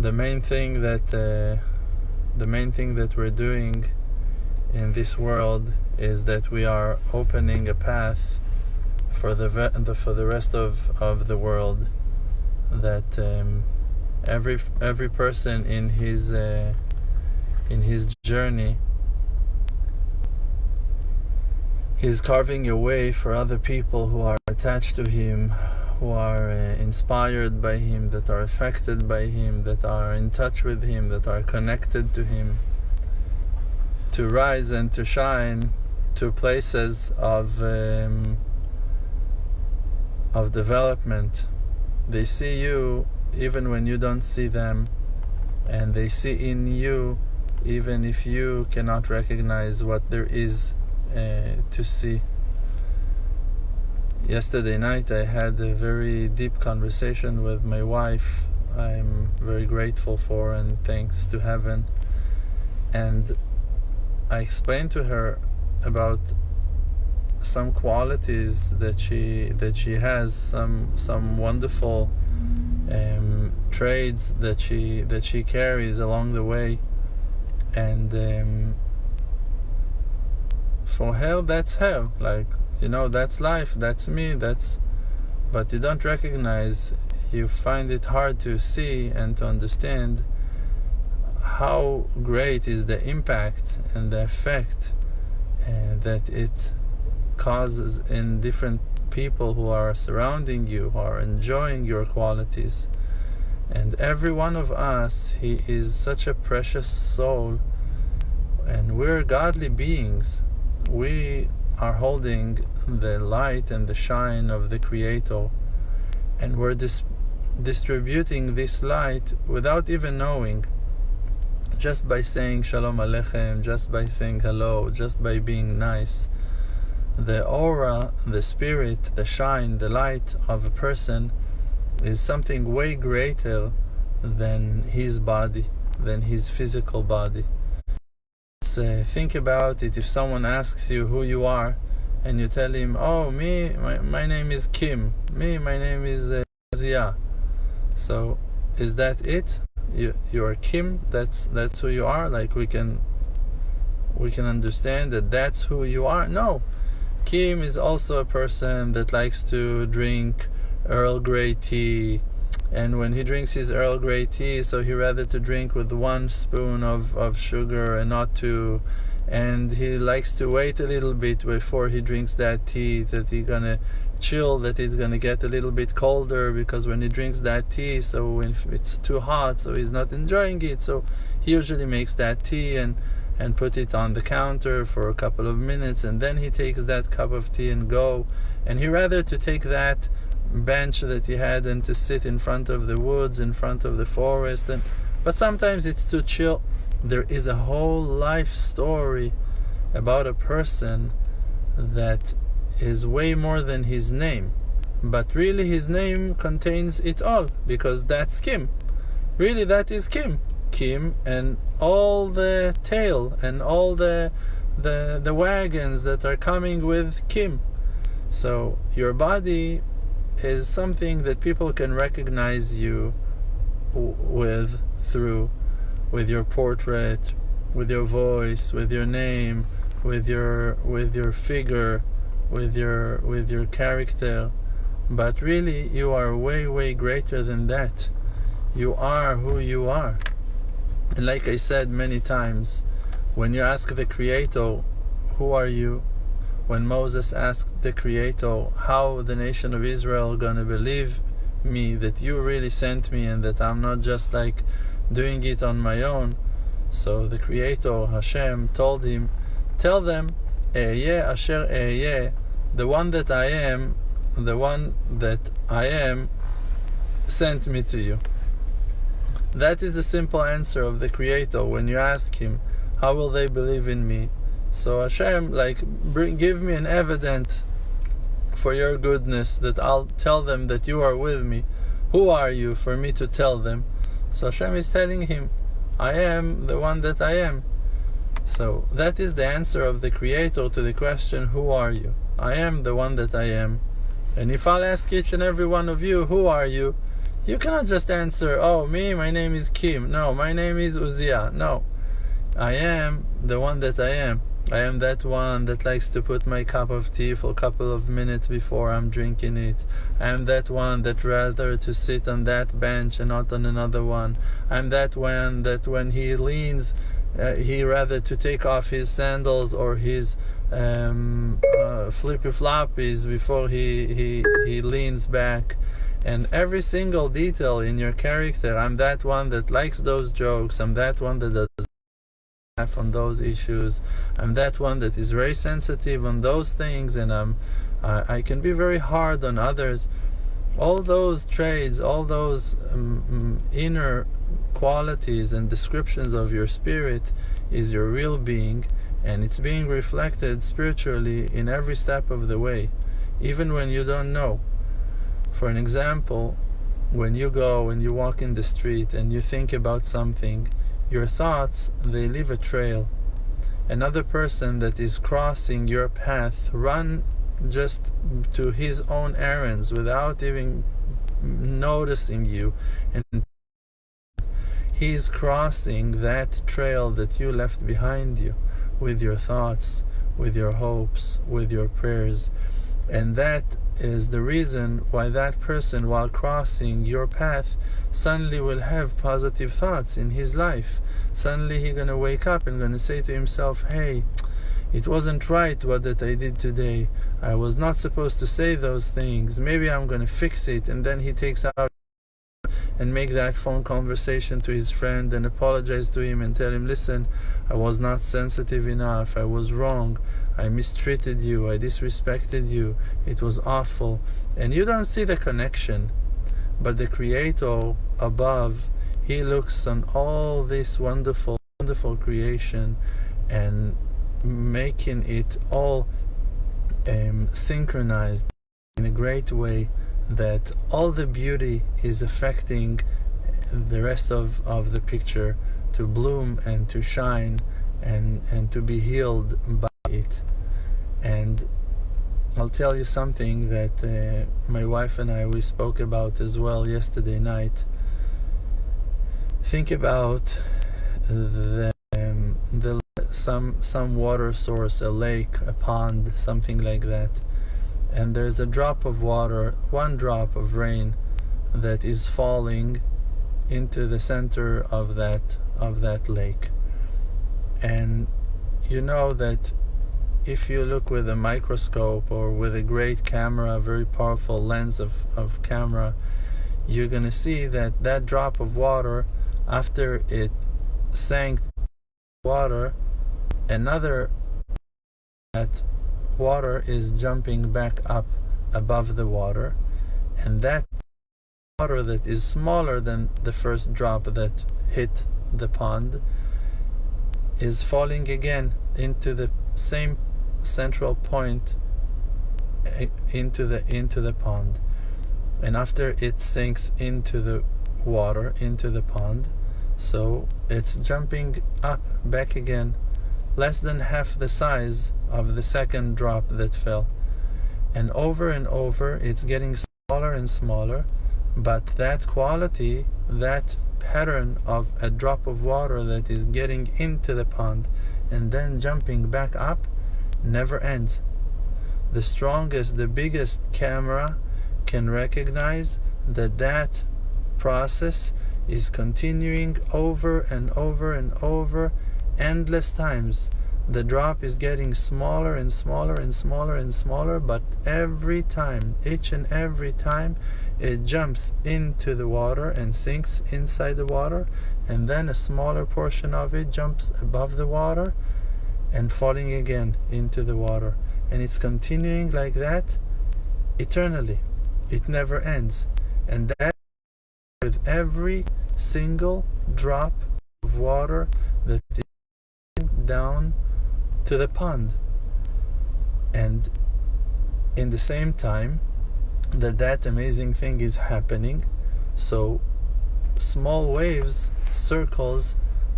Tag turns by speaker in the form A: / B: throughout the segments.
A: the main thing that we're doing in this world is that we are opening a path for the rest of the world, that every person in his journey is carving a way for other people who are attached to him, who are inspired by him, that are affected by him, that are in touch with him, that are connected to him, to rise and to shine to places of development. They see you even when you don't see them, and they see in you even if you cannot recognize what there is to see. Yesterday night I had a very deep conversation with my wife. I'm very grateful for, and thanks to heaven. And I explained to her about some qualities that she has, some wonderful traits that she carries along the way, and for her, that's her, like, that's life, that's me, but you don't recognize, you find it hard to see and to understand how great is the impact and the effect that it causes in different people who are surrounding you, who are enjoying your qualities. And every one of us, he is such a precious soul, and we're godly beings. We are holding the light and the shine of the Creator, and we're distributing this light without even knowing, just by saying Shalom Aleichem, just by saying hello, just by being nice. The aura, the spirit, the shine, the light of a person is something way greater than his body, than his physical body. Think about it. If someone asks you who you are, and you tell him, oh, my name is Kim, my name is Zia. So is that it? You are Kim, that's who you are? Like we can understand that that's who you are? No. Kim is also a person that likes to drink Earl Grey tea, and when he drinks his Earl Grey tea, so he rather to drink with 1 spoon of sugar and not 2, and he likes to wait a little bit before he drinks that tea, that he's gonna chill, that it's gonna get a little bit colder, because when he drinks that tea, so if it's too hot, so he's not enjoying it, so he usually makes that tea and put it on the counter for a couple of minutes, and then he takes that cup of tea and go, and he rather to take that bench that he had and to sit in front of the woods, in front of the forest, but sometimes it's too chill. There is a whole life story about a person that is way more than his name, but really his name contains it all, because that's Kim. Really, that is Kim, and all the tail and all the wagons that are coming with Kim. So your body is something that people can recognize you with your portrait, with your voice, with your name, with your figure, with your character. But really, you are way greater than that. You are who you are. And like I said many times, when you ask the Creator, who are you? When Moses asked the Creator, how the nation of Israel gonna believe me, that you really sent me and that I'm not just like doing it on my own? So the Creator, Hashem, told him, tell them, Ehyeh asher ehyeh, the one that I am sent me to you. That is the simple answer of the Creator when you ask him, how will they believe in me? So Hashem, give me an evidence for your goodness, that I'll tell them that you are with me. Who are you for me to tell them? So Hashem is telling him, I am the one that I am. So that is the answer of the Creator to the question, who are you? I am the one that I am. And if I'll ask each and every one of you, who are you? You cannot just answer, oh, my name is Kim. No, my name is Uzia. No, I am the one that I am. I am that one that likes to put my cup of tea for a couple of minutes before I'm drinking it. I am that one that rather to sit on that bench and not on another one. I'm that one that when he leans, he rather to take off his sandals or his flippy floppies before he leans back. And every single detail in your character, I'm that one that likes those jokes. I'm that one that does laugh on those issues. I'm that one that is very sensitive on those things, and I can be very hard on others. All those traits, all those inner qualities and descriptions of your spirit is your real being, and it's being reflected spiritually in every step of the way, even when you don't know. For an example, when you go and you walk in the street and you think about something, your thoughts, they leave a trail. Another person that is crossing your path run just to his own errands without even noticing you, and he's crossing that trail that you left behind you with your thoughts, with your hopes, with your prayers. And that is the reason why that person, while crossing your path, suddenly will have positive thoughts in his life. Suddenly he's going to wake up and going to say to himself, hey, it wasn't right what that I did today. I was not supposed to say those things. Maybe I'm going to fix it. And then he takes out and make that phone conversation to his friend and apologize to him and tell him, listen, I was not sensitive enough. I was wrong. I mistreated you. I disrespected you. It was awful. And you don't see the connection. But the Creator above, He looks on all this wonderful, wonderful creation and making it all synchronized in a great way, that all the beauty is affecting the rest of the picture to bloom and to shine and to be healed by it. And I'll tell you something that my wife and we spoke about as well yesterday night. Think about some water source, a lake, a pond, something like that, and there's a drop of water, one drop of rain that is falling into the center of that lake. And you know that if you look with a microscope or with a great camera, a very powerful lens of camera, you're going to see that that drop of water, after it sank water, another that water is jumping back up above the water, and that water that is smaller than the first drop that hit the pond is falling again into the same central point, into the pond. And after it sinks into the water, into the pond, so it's jumping up back again, less than half the size of the second drop that fell. And over it's getting smaller and smaller, but that quality, that pattern of a drop of water that is getting into the pond and then jumping back up never ends. The strongest, the biggest camera can recognize that process is continuing over and over endless times. The drop is getting smaller and smaller and smaller and smaller, but every time, each and every time, it jumps into the water and sinks inside the water, and then a smaller portion of it jumps above the water and falling again into the water. And it's continuing like that eternally. It never ends. And that with every single drop of water that is down to the pond. And in the same time that amazing thing is happening, so small waves, circles,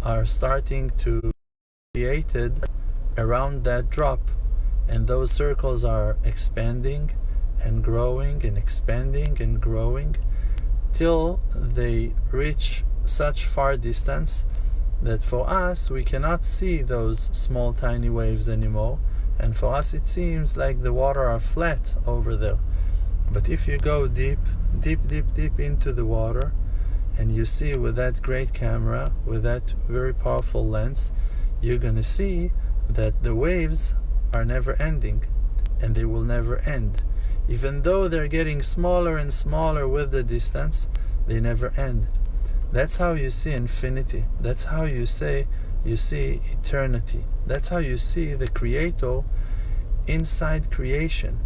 A: are starting to be created around that drop, and those circles are expanding and growing and expanding and growing, till they reach such far distance that for us we cannot see those small tiny waves anymore, and for us it seems like the water are flat over there. But if you go deep into the water, and you see with that great camera, with that very powerful lens, you're gonna see that the waves are never ending, and they will never end. Even though they're getting smaller and smaller with the distance, they never end. That's how you see infinity. That's how you see eternity. That's how you see the Creator inside creation,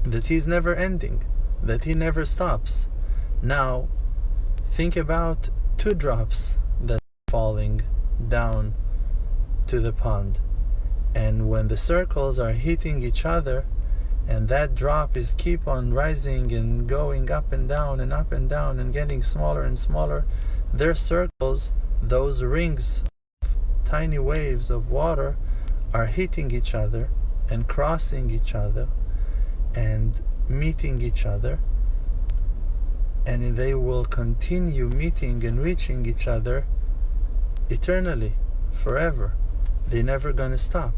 A: that He's never ending, that He never stops. Now, think about 2 drops that are falling down to the pond, and when the circles are hitting each other, and that drop is keep on rising and going up and down and up and down and getting smaller and smaller, their circles, those rings of tiny waves of water, are hitting each other and crossing each other and meeting each other, and they will continue meeting and reaching each other eternally, forever. They're never gonna stop,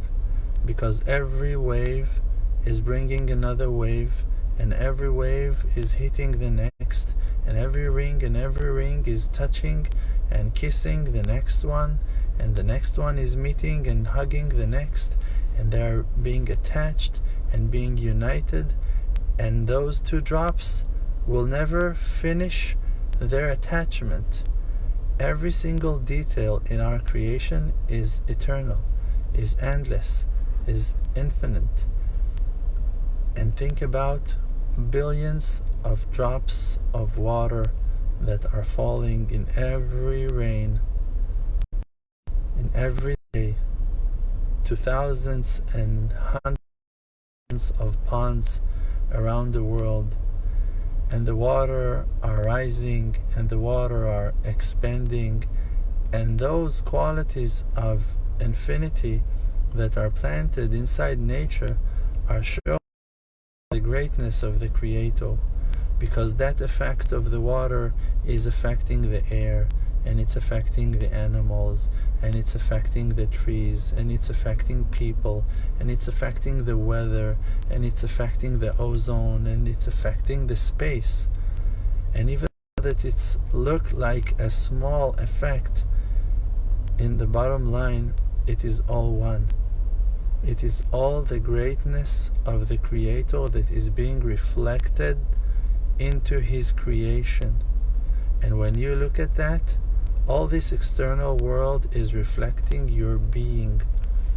A: because every wave is bringing another wave, and every wave is hitting the next, and every ring is touching and kissing the next one, and the next one is meeting and hugging the next, and they're being attached and being united, and those 2 drops will never finish their attachment. Every single detail in our creation is eternal, is endless, is infinite. And think about billions of drops of water that are falling in every rain, in every day, to thousands and hundreds of ponds around the world, and the water are rising and the water are expanding, and those qualities of infinity that are planted inside nature are showing the greatness of the Creator, because that effect of the water is affecting the air, and it's affecting the animals, and it's affecting the trees, and it's affecting people, and it's affecting the weather, and it's affecting the ozone, and it's affecting the space. And even though that it's looked like a small effect, in the bottom line, it is all one. It is all the greatness of the Creator that is being reflected into His creation. And when you look at that, all this external world is reflecting your being.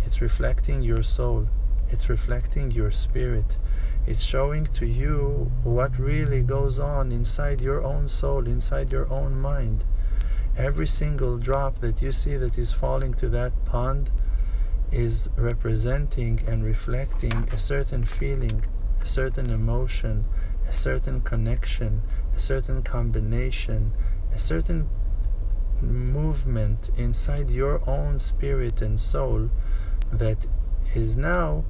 A: It's reflecting your soul. It's reflecting your spirit. It's showing to you what really goes on inside your own soul, inside your own mind. Every single drop that you see that is falling to that pond is representing and reflecting a certain feeling, a certain emotion, a certain connection, a certain combination, a certain movement inside your own spirit and soul that is now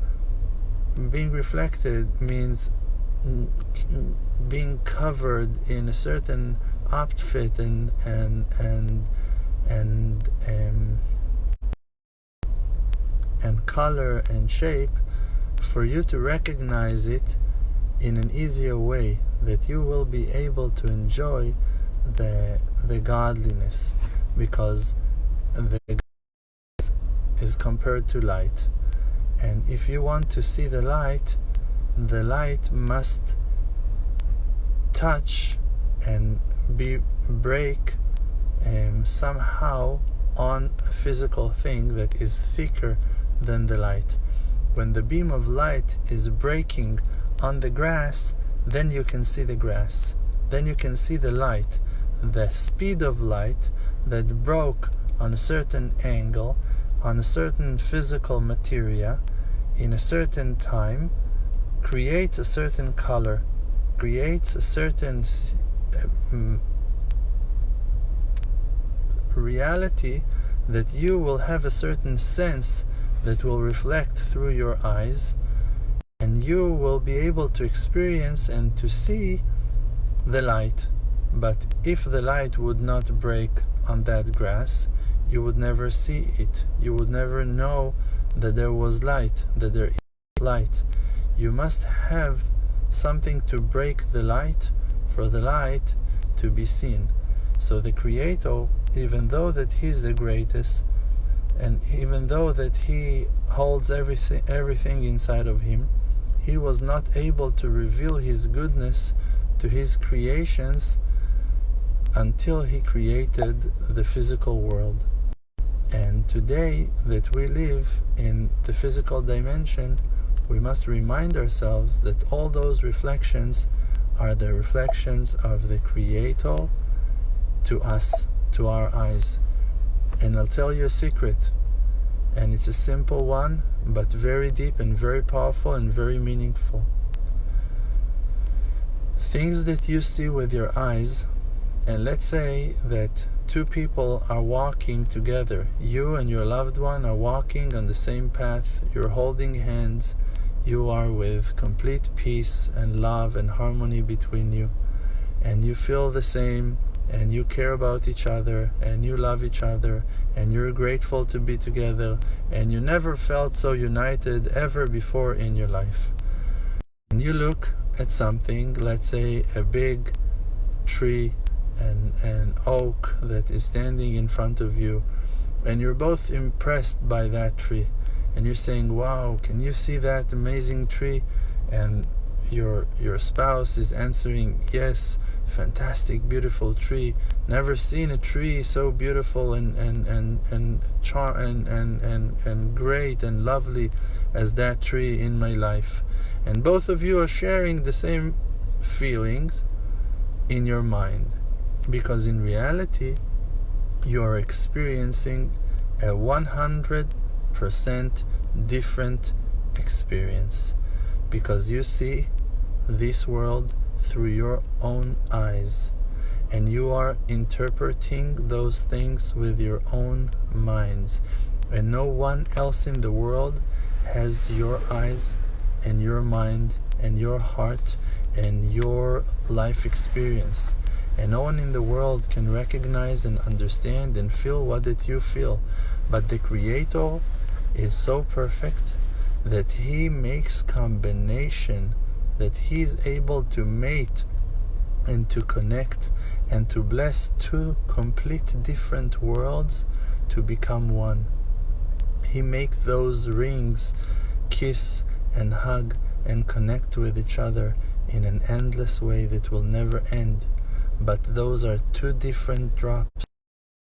A: being reflected, means being covered in a certain outfit and color and shape, for you to recognize it in an easier way, that you will be able to enjoy the godliness, because the godliness is compared to light, and if you want to see the light must touch and break somehow on a physical thing that is thicker than the light. When the beam of light is breaking on the grass, then you can see the grass, then you can see the light. The speed of light that broke on a certain angle, on a certain physical materia, in a certain time, creates a certain color, creates a certain reality, that you will have a certain sense that will reflect through your eyes, and you will be able to experience and to see the light. But if the light would not break on that grass, you would never see it. You would never know that there was light, that there is light. You must have something to break the light for the light to be seen. So the Creator, even though that He is the greatest, and even though that He holds everything inside of Him, He was not able to reveal His goodness to His creations until He created the physical world. And today that we live in the physical dimension, we must remind ourselves that all those reflections are the reflections of the Creator to us, to our eyes. And I'll tell you a secret, and it's a simple one, but very deep and very powerful and very meaningful. Things that you see with your eyes, and let's say that two people are walking together. You and your loved one are walking on the same path. You're holding hands. You are with complete peace and love and harmony between you. And you feel the same, and you care about each other, and you love each other, and you're grateful to be together, and you never felt so united ever before in your life. And you look at something, let's say a big tree, an oak that is standing in front of you, and you're both impressed by that tree, and you're saying, wow, can you see that amazing tree? And your spouse is answering, yes, fantastic, beautiful tree, never seen a tree so beautiful and great and lovely as that tree in my life. And both of you are sharing the same feelings in your mind, because in reality you are experiencing a 100% different experience, because you see this world through your own eyes, and you are interpreting those things with your own minds, and no one else in the world has your eyes and your mind and your heart and your life experience. And no one in the world can recognize and understand and feel what that you feel. But the Creator is so perfect that He makes combination, that He is able to mate and to connect and to bless two complete different worlds to become one. He makes those rings kiss and hug and connect with each other in an endless way that will never end. But those are two different drops,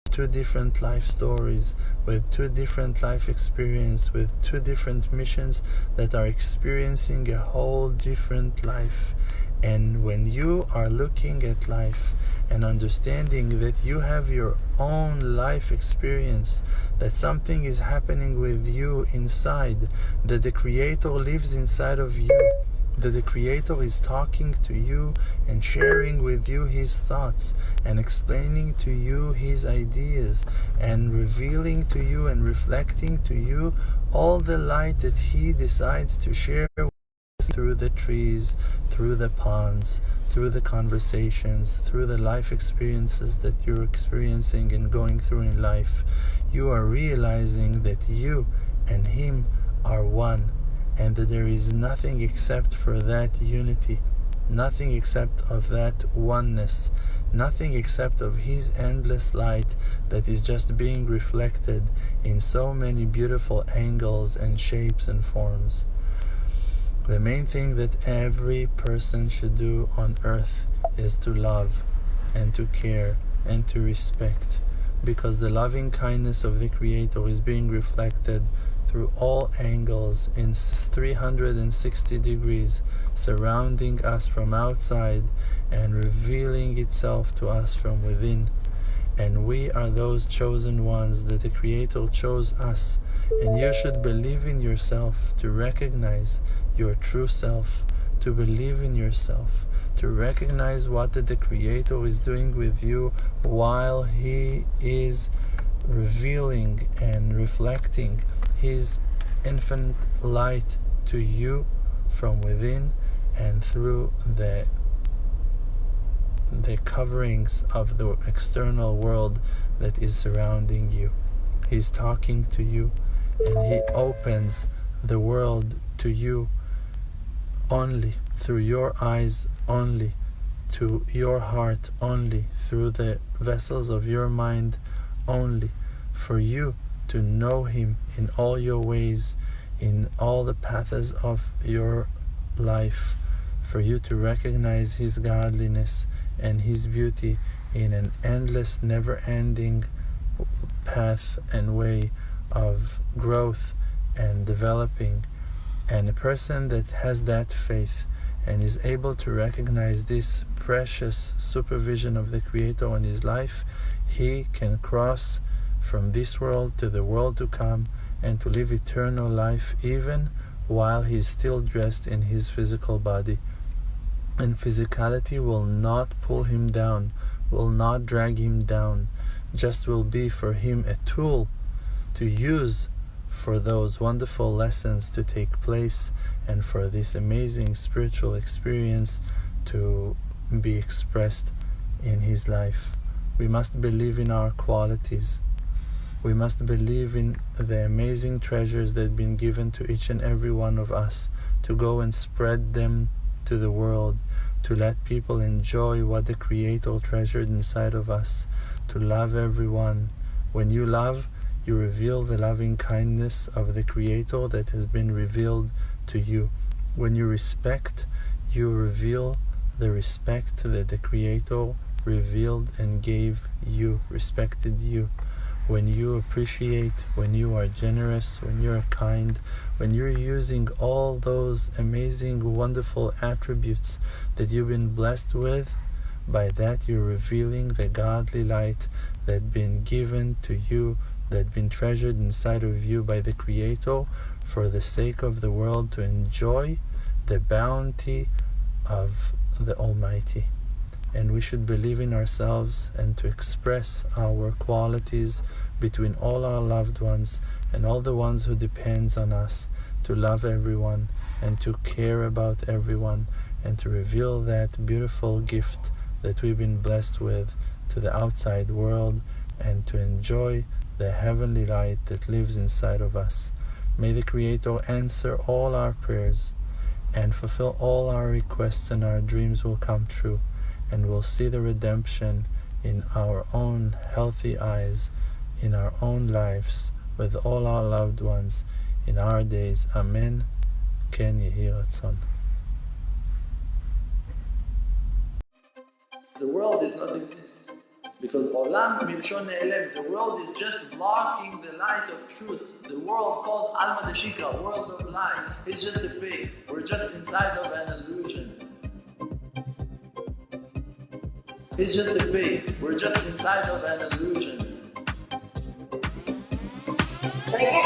A: two different life stories, with two different life experiences, with two different missions that are experiencing a whole different life. And when you are looking at life and understanding that you have your own life experience, that something is happening with you inside, that the Creator lives inside of you, that the Creator is talking to you and sharing with you His thoughts and explaining to you His ideas and revealing to you and reflecting to you all the light that He decides to share through the trees, through the ponds, through the conversations, through the life experiences that you're experiencing and going through in life. You are realizing that you and Him are one, and that there is nothing except for that unity, nothing except of that oneness, nothing except of His endless light that is just being reflected in so many beautiful angles and shapes and forms. The main thing that every person should do on earth is to love and to care and to respect, because the loving kindness of the Creator is being reflected through all angles in 360 degrees, surrounding us from outside and revealing itself to us from within. And we are those chosen ones that the Creator chose us. And you should believe in yourself to recognize your true self, to believe in yourself, to recognize what the Creator is doing with you while He is revealing and reflecting His infinite light to you from within and through the coverings of the external world that is surrounding you. He's talking to you, and He opens the world to you only through your eyes, only to your heart, only through the vessels of your mind, only for you to know Him in all your ways, in all the paths of your life, for you to recognize His godliness and His beauty in an endless, never-ending path and way of growth and developing. And a person that has that faith and is able to recognize this precious supervision of the Creator in his life, he can cross from this world to the world to come and to live eternal life even while he is still dressed in his physical body. And physicality will not pull him down, will not drag him down, just will be for him a tool to use for those wonderful lessons to take place and for this amazing spiritual experience to be expressed in his life. We must believe in our qualities. We must believe in the amazing treasures that have been given to each and every one of us, to go and spread them to the world, to let people enjoy what the Creator treasured inside of us, to love everyone. When you love, you reveal the loving kindness of the Creator that has been revealed to you. When you respect, you reveal the respect that the Creator revealed and gave you, respected you. When you appreciate, when you are generous, when you're kind, when you're using all those amazing, wonderful attributes that you've been blessed with, by that you're revealing the godly light that's been given to you, that's been treasured inside of you by the Creator for the sake of the world to enjoy the bounty of the Almighty. And we should believe in ourselves and to express our qualities between all our loved ones and all the ones who depends on us, to love everyone and to care about everyone and to reveal that beautiful gift that we've been blessed with to the outside world and to enjoy the heavenly light that lives inside of us. May the Creator answer all our prayers and fulfill all our requests, and our dreams will come true, and we'll see the redemption in our own healthy eyes, in our own lives, with all our loved ones, in our days. Amen. Ken Yehi Ratzon. The world does not exist, because Olam Milshon Ne'elem, the world is just blocking the light of truth. The world called Alma Deshika, world of light, is just a fake. We're just inside of an illusion. It's just a fake. We're just inside of an illusion.
B: We're just